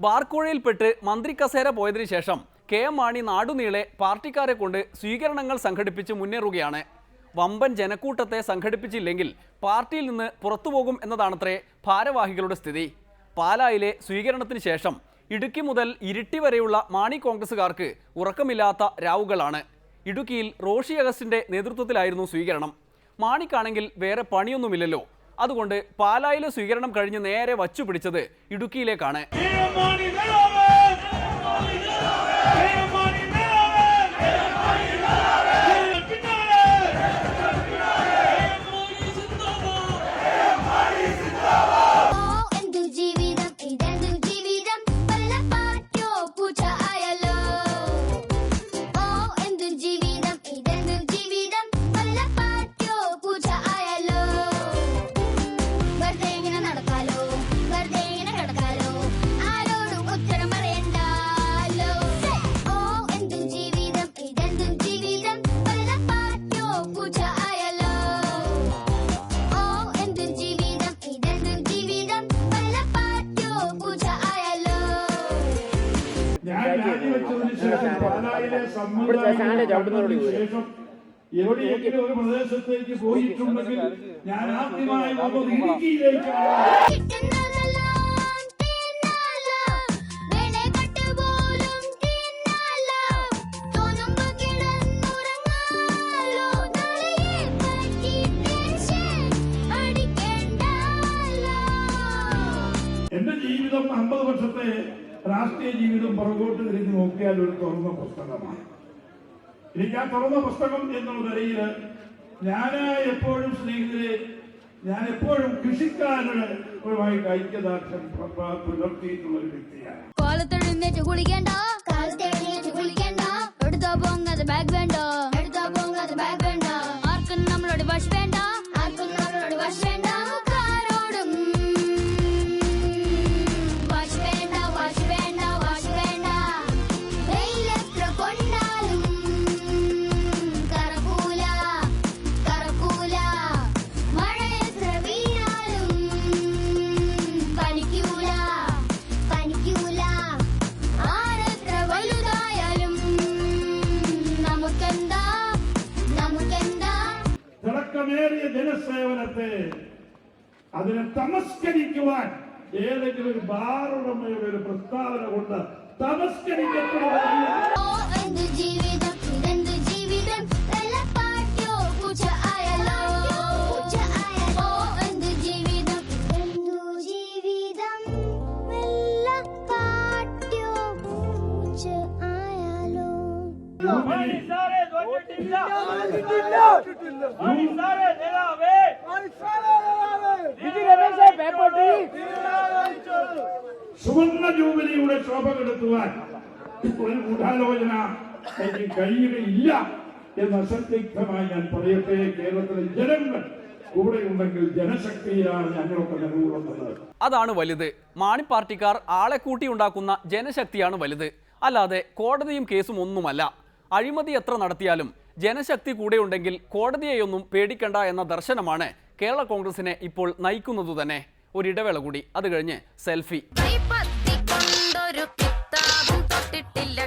ബാർക്കോഴയിൽപ്പെട്ട് മന്ത്രി കസേര പോയതിനു ശേഷം കെ.എം. മാണി നാടുനീളെ പാർട്ടിക്കാരെ കൊണ്ട് സ്വീകരണങ്ങൾ സംഘടിപ്പിച്ച് മുന്നേറുകയാണ്. വമ്പൻ ജനക്കൂട്ടത്തെ സംഘടിപ്പിച്ചില്ലെങ്കിൽ പാർട്ടിയിൽ നിന്ന് പുറത്തുപോകും എന്നതാണത്രേ ഭാരവാഹികളുടെ സ്ഥിതി. പാലായിലെ സ്വീകരണത്തിന് ശേഷം ഇടുക്കി മുതൽ ഇരിട്ടി വരെയുള്ള മാണി കോൺഗ്രസുകാർക്ക് ഉറക്കമില്ലാത്ത രാവുകളാണ്. ഇടുക്കിയിൽ റോഷി അഗസ്റ്റിന്റെ നേതൃത്വത്തിലായിരുന്നു സ്വീകരണം. മാണിക്കാണെങ്കിൽ വേറെ പണിയൊന്നുമില്ലല്ലോ. അതുകൊണ്ട് പാലായിലെ സ്വീകരണം കഴിഞ്ഞ് നേരെ വച്ചുപിടിച്ചത് ഇടുക്കിയിലേക്കാണ്. എവിടെയെങ്കിലും ഒരു പ്രദേശത്തേക്ക് പോയിട്ടുണ്ടെങ്കിൽ ഞാൻ ആദ്യമായി ഇടുക്കിയിലേക്കാണ്. എന്റെ ജീവിതം 50 വർഷത്തെ രാഷ്ട്രീയ ജീവിതം പുറകോട്ട് തിരിഞ്ഞ് നോക്കിയാൽ ഒരു തുറന്ന പുസ്തകമാണ്. എനിക്ക് ആ തുറന്ന പുസ്തകം എന്നുള്ള നിലയിൽ ഞാൻ എപ്പോഴും സ്നേഹിതരെ ഞാൻ എപ്പോഴും കൃഷിക്കാരുമായി ഐക്യദാർഢ്യം പുലർത്തിയിട്ടുള്ള ഒരു വ്യക്തിയാണ്. തിളക്കമേറിയ ജനസേവനത്തെ അതിനെ തമസ്കരിക്കുവാൻ ഏതെങ്കിലും ഒരു ബാറുടമയുടെ ഒരു പ്രസ്താവന കൊണ്ട് തമസ്കരിക്കപ്പെടുക. സുവർണ ജൂബിലിയുടെ ശോഭ കെടുത്തുവാൻ ഒരു ഗൂഢാലോചന എനിക്ക് കഴിയുകയില്ല എന്ന് അസന്ദിഗ്ധമായി ഞാൻ പറയട്ടെ. കേരളത്തിലെ ജനങ്ങൾ കൂടെയുണ്ടെങ്കിൽ ജനശക്തിയിലാണ് ഞങ്ങളൊക്കെ നിലകൊള്ളുന്നത്. അതാണ് വലുത്. മാണി പാർട്ടിക്കാർ ആളെ കൂട്ടിയുണ്ടാക്കുന്ന ജനശക്തിയാണ് വലുത്, അല്ലാതെ കോടതിയും കേസും ഒന്നുമല്ല. അഴിമതി എത്ര നടത്തിയാലും ജനശക്തി കൂടെയുണ്ടെങ്കിൽ കോടതിയെയൊന്നും പേടിക്കണ്ട എന്ന ദർശനമാണ് കേരള കോൺഗ്രസിനെ ഇപ്പോൾ നയിക്കുന്നതു തന്നെ. ഒരിടവേള കൂടി, അത് കഴിഞ്ഞ് സെൽഫി. തൊട്ടിട്ടില്ല